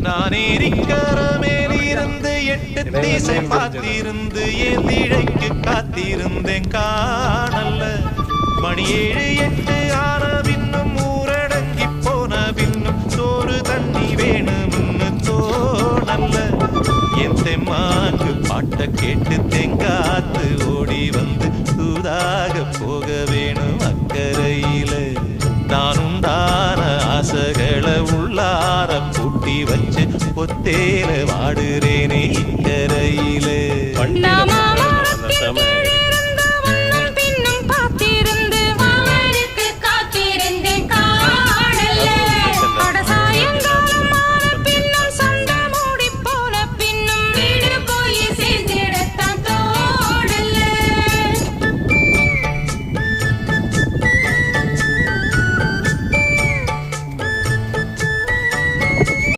நான் ஏரிக்கர மேலிருந்து 8 திசை பார்த்திருந்து என் இழைக்கு காத்திருந்தேன் காணல்ல. மணி 7 8 ஆன பின்னும் ஊரடங்கி போன பின்னும் சோறு தண்ணி வேணும்னு தோணல்ல. என் தெம்மாங்கு பாட்ட கேட்டு தெங்காத்து ஓடி வந்து தூதாக போக வேணும் அக்கறையில. நான் உண்டான ஆசைகளை உள்ளார பூட்டி வச்சு ஒத்தேல வாடுறேனே இக்கரையில.